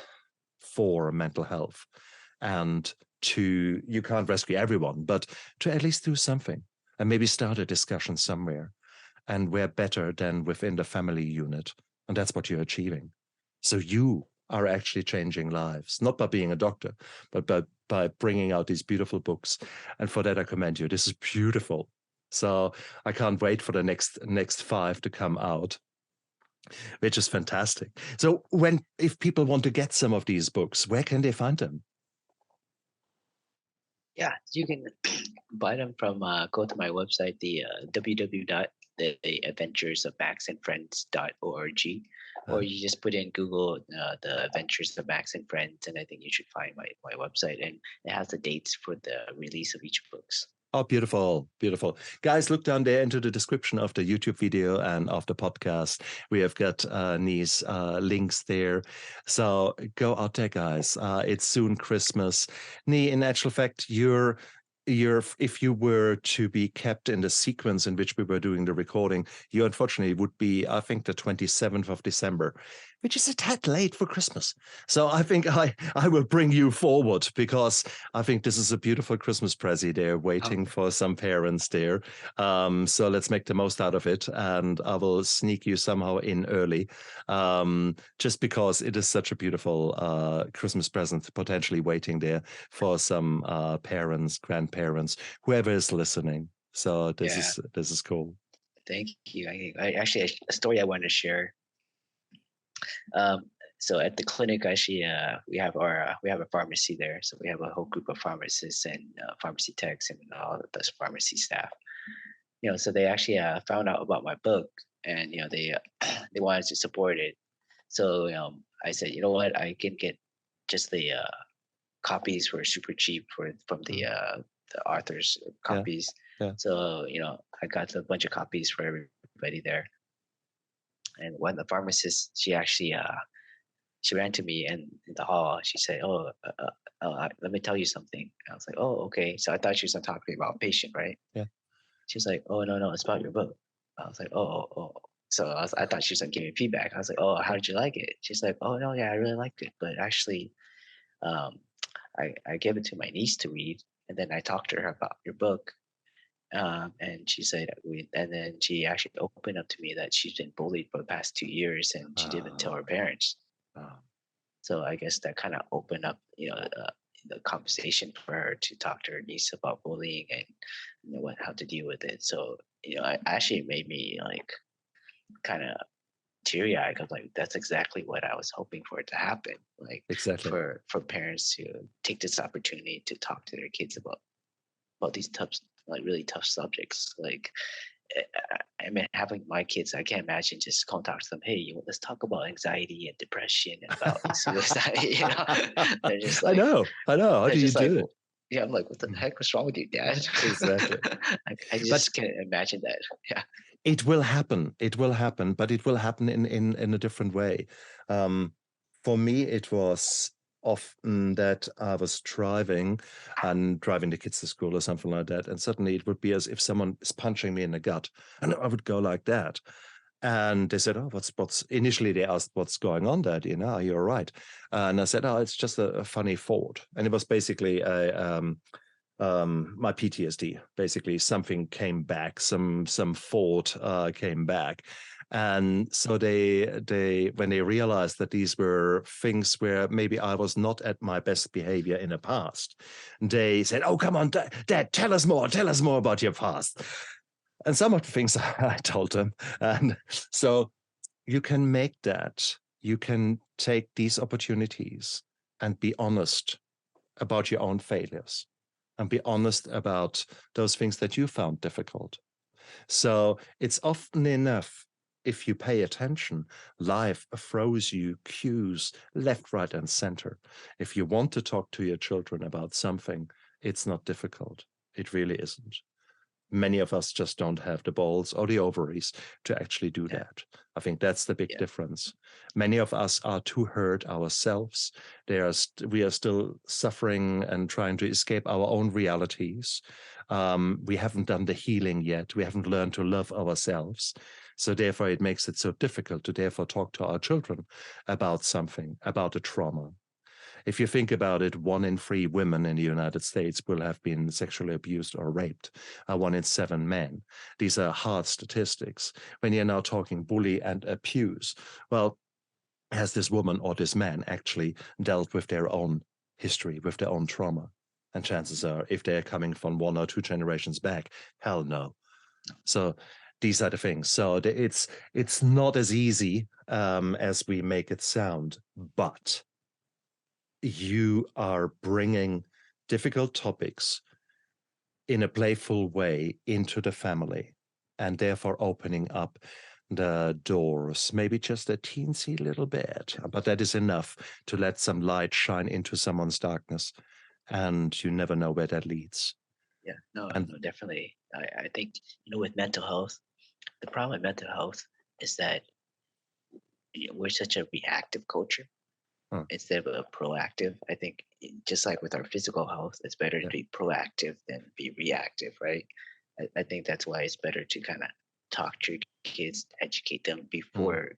for mental health and you can't rescue everyone, but to at least do something and maybe start a discussion somewhere. And we're better than within the family unit. And that's what you're achieving. So you are actually changing lives, not by being a doctor, but by bringing out these beautiful books. And for that, I commend you. This is beautiful. So I can't wait for the next 5 to come out, which is fantastic. So if people want to get some of these books, where can they find them? Yeah, you can buy them from go to my website, the www.theadventuresofmaxandfriends.org, or Uh, you just put in Google the Adventures of Max and Friends, and I think you should find my website, and it has the dates for the release of each books. Oh, beautiful, beautiful. Guys, look down there into the description of the YouTube video and of the podcast. We have got Nghi's links there. So go out there, guys. It's soon Christmas. Nghi, in actual fact, if you were to be kept in the sequence in which we were doing the recording, you unfortunately would be, I think, the 27th of December, which is a tad late for Christmas. So I think I will bring you forward because I think this is a beautiful Christmas present there waiting Okay. for some parents there. So let's make the most out of it. And I will sneak you somehow in early just because it is such a beautiful Christmas present potentially waiting there for some parents, grandparents, whoever is listening. So Yeah, this is cool. thank you. I actually a story I wanted to share. Um, so at the clinic, actually, we have a pharmacy there. So we have a whole group of pharmacists and pharmacy techs and all of the pharmacy staff. So they actually found out about my book, and they they wanted to support it. So I said, you know what, I can get just the copies for super cheap from the author's Yeah, copies. yeah. So I got a bunch of copies for everybody there. And one of the pharmacists, she ran to me in the hall. She said, "Oh, let me tell you something." I was like, "Oh, okay." So I thought she was talking about a patient, right? Yeah. She was like, "Oh, no, no, it's about your book." I was like, "Oh, oh, oh." So I thought she was giving me feedback. I was like, "Oh, how did you like it?" She's like, "Oh, no, yeah, I really liked it, but actually, um, I gave it to my niece to read, and then I talked to her about your book, and she said and then she actually opened up to me that she's been bullied for the past 2 years, and she didn't tell her Uh, parents. uh, So I guess that kind of opened up, the conversation for her to talk to her niece about bullying and what how to deal with it. So it actually made me like kind of teary eyed because like that's exactly what I was hoping for it to happen. Like exactly. for parents to take this opportunity to talk to their kids about these tough, like really tough subjects. Like I mean, having my kids, I can't imagine just going to talk to them. Hey, let's talk about anxiety and depression and about suicide. They're just I like, know. I know. How they're do you just like, do it? yeah. I'm like, what the Mm, heck was wrong with you, Dad? exactly. I But just can't imagine that. Yeah. it will happen. It will happen, but it will happen in a different way. Um, for me, it was often that I was driving and driving the kids to school or something like that, and suddenly it would be as if someone is punching me in the gut, and I would go like that. And they said, "Oh, what's?" Initially, they asked, "What's going on, Dad? Are you all right?" And I said, "Oh, it's just a funny thought." And it was basically my PTSD. Basically, something came back, some thought came back, and so they when they realized that these were things where maybe I was not at my best behavior in the past, they said, "Oh, come on, Dad, tell us more about your past." And some of the things I told them, and so you can make that. You can take these opportunities and be honest about your own failures and be honest about those things that you found difficult. So it's often enough if you pay attention, life throws you cues left, right, and center. If you want to talk to your children about something, it's not difficult. It really isn't. Many of us just don't have the balls or the ovaries to actually do Yeah. that. I think that's the big Yeah. difference. Many of us are too hurt ourselves. We are still suffering and trying to escape our own realities. We haven't done the healing yet. We haven't learned to love ourselves. So therefore, it makes it so difficult to therefore talk to our children about something, about a trauma. If you think about it, 1 in 3 women in the United States will have been sexually abused or raped. 1 in 7 men. These are hard statistics. When you're now talking bully and abuse, well, has this woman or this man actually dealt with their own history, with their own trauma? And chances are, if they're coming from 1 or 2 generations back, hell no. So these are the things. So it's not as easy as we make it sound, but you are bringing difficult topics in a playful way into the family, and therefore opening up the doors, maybe just a teensy little bit, but that is enough to let some light shine into someone's darkness, and you never know where that leads. Yeah, no, And no, definitely. I think, with mental health, the problem with mental health is that, we're such a reactive culture uh, instead of a proactive. I think, just like with our physical health, it's better to yeah, be proactive than be reactive, right? I think that's why it's better to kind of talk to your kids, educate them mm, before,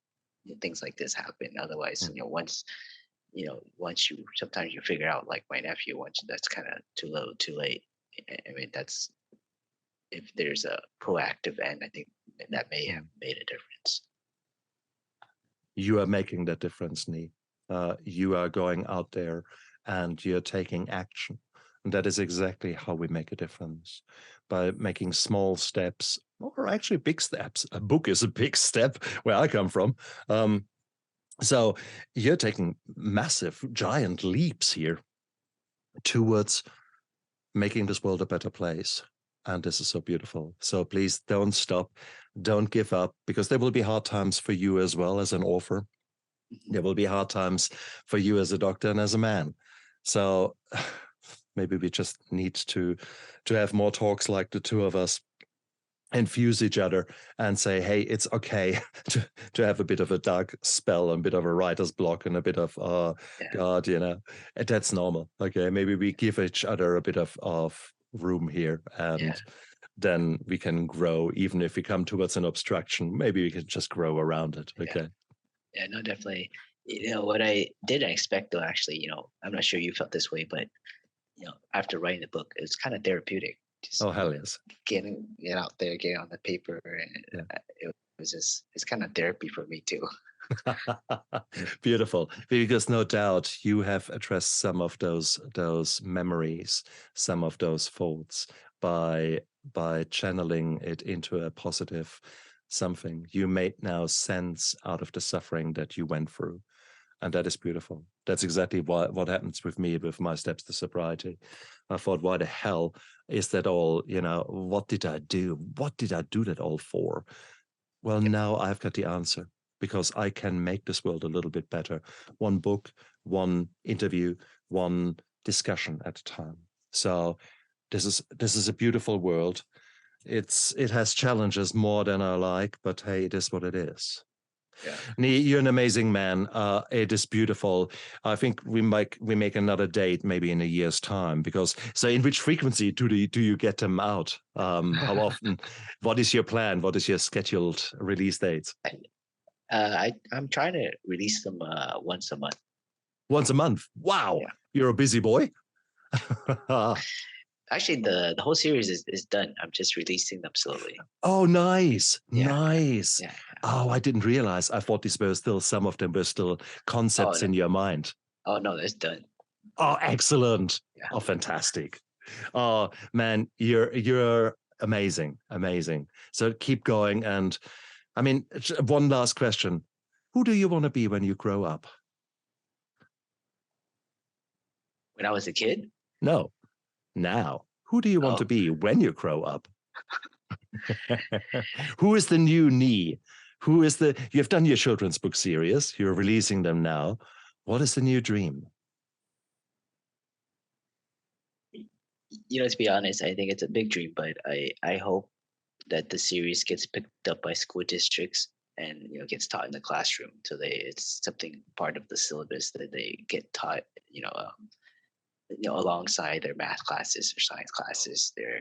things like this happen. Otherwise, mm, once you sometimes you figure out, like my nephew, once that's kind of too little, too late. I mean, that's if there's a proactive end, I think that may have mm. made a difference. You are making that difference, Nghi. You are going out there and you're taking action. And that is exactly how we make a difference, by making small steps, or actually big steps. A book is a big step where I come from. Um, so you're taking massive, giant leaps here towards making this world a better place. And this is so beautiful. So please don't stop, don't give up, because there will be hard times for you as well as an author. Mhm. There will be hard times for you as a doctor and as a man. So maybe we just need to have more talks like the two of us, infuse each other and say, hey, it's okay to have a bit of a dark spell and a bit of a writer's block and a bit of, oh Yeah, God, that's normal. Okay, maybe we give each other a bit of room here, yeah, and then we can grow. Even if we come towards an obstruction, maybe we can just grow around it. yeah, Okay. yeah. No, definitely. What I didn't expect, though, actually, I'm not sure you felt this way, but after writing the book, it was kind of therapeutic. Just Oh, hell yes. get out there, get on the paper, and Yeah. it was just it's kind of therapy for me too. Beautiful, because no doubt you have addressed some of those memories, some of those thoughts, by channeling it into a positive something. You made now sense out of the suffering that you went through, and that is beautiful. That's exactly what happens with me with my steps to sobriety. I thought, why the hell is that all? What did I do? What did I do that all for? Well, Yep. now I've got the answer, because I can make this world a little bit better. One book, one interview, one discussion at a time. So this is a beautiful world. It has challenges more than I like, but hey, it is what it is. Yeah. Nghi, you're an amazing man. It is beautiful. I think we make another date maybe in a year's time, because so in which frequency do you get them out? How often? What is your plan? What is your scheduled release dates? I'm trying to release them once a month. Once a month. Wow, Yeah. you're a busy boy. Actually, the whole series is done. I'm just releasing them slowly. Oh, nice, Yeah, yeah, nice. yeah. Oh, I didn't realize. I thought these were still, some of them were still Oh concepts no, in your mind. oh no, it's done. Oh, excellent. Yeah. Oh, fantastic. Oh, man, you're amazing, amazing. So keep going. And I mean, one last question. Who do you want to be when you grow up? When I was a kid. No, now. Who do you want to Oh, be when you grow up? Who is the new Nghi? You've done your children's book series, you're releasing them now. What is the new dream? to be honest, I think it's a big dream, but I hope that the series gets picked up by school districts and gets taught in the classroom, so it's something part of the syllabus that they get taught, alongside their math classes or science classes, their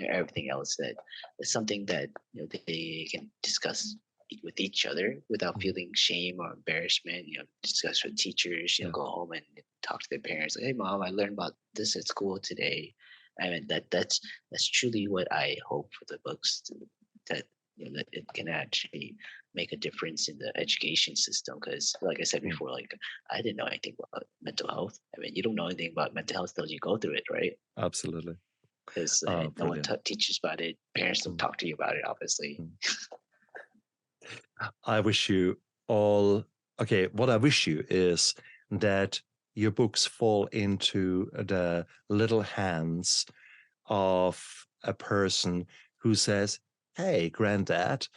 everything else. That it's something that they can discuss with each other without Mm, feeling shame or embarrassment. Discuss with teachers. yeah, Go home and talk to their parents. Like, hey, mom, I learned about this at school today. I mean, that's truly what I hope for the books that that it can actually make a difference in the education system. Because, like I said mm, before, like I didn't know anything about mental health. I mean, you don't know anything about mental health until you go through it, right? absolutely. Because Oh, no one brilliant. teaches about it. Parents don't Mm, talk to you about it, obviously. mm. I wish you all, okay, what I wish you is that your books fall into the little hands of a person who says, "Hey, granddad,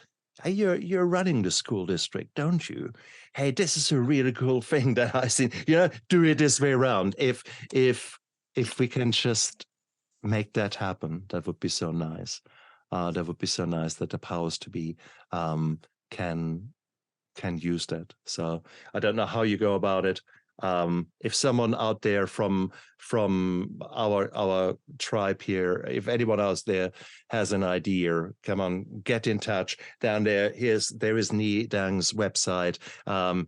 you're running the school district, don't you? Hey, this is a really cool thing that I seen. Do it this way around. If we can just make that happen, that would be so nice. That would be so nice that the powers to be can use that. So I don't know how you go about it. If someone out there from our tribe here, if anyone else there has an idea, come on, get in touch. Down there, there is Nghi Dang's website.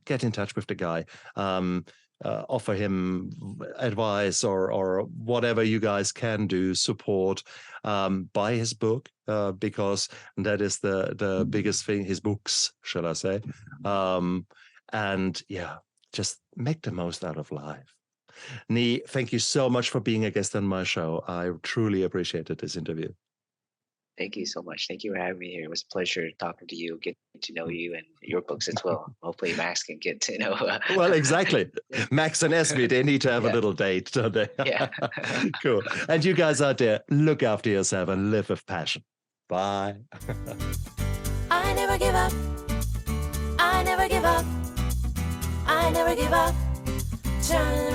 Get in touch with the guy. Offer him advice or whatever you guys can do, support. Buy his book, because that is the biggest thing, his books, shall I say. And yeah, just make the most out of life. Nghi, thank you so much for being a guest on my show. I truly appreciated this interview. Thank you so much. Thank you for having me here. It was a pleasure talking to you, getting to know you and your books as well. Hopefully Max can get to know. Well, exactly. Max and Esme, they need to have a little date, don't they? Yeah. Cool. And you guys out there, look after yourself and live with passion. Bye. I never give up. I never give up. I never give up. Trying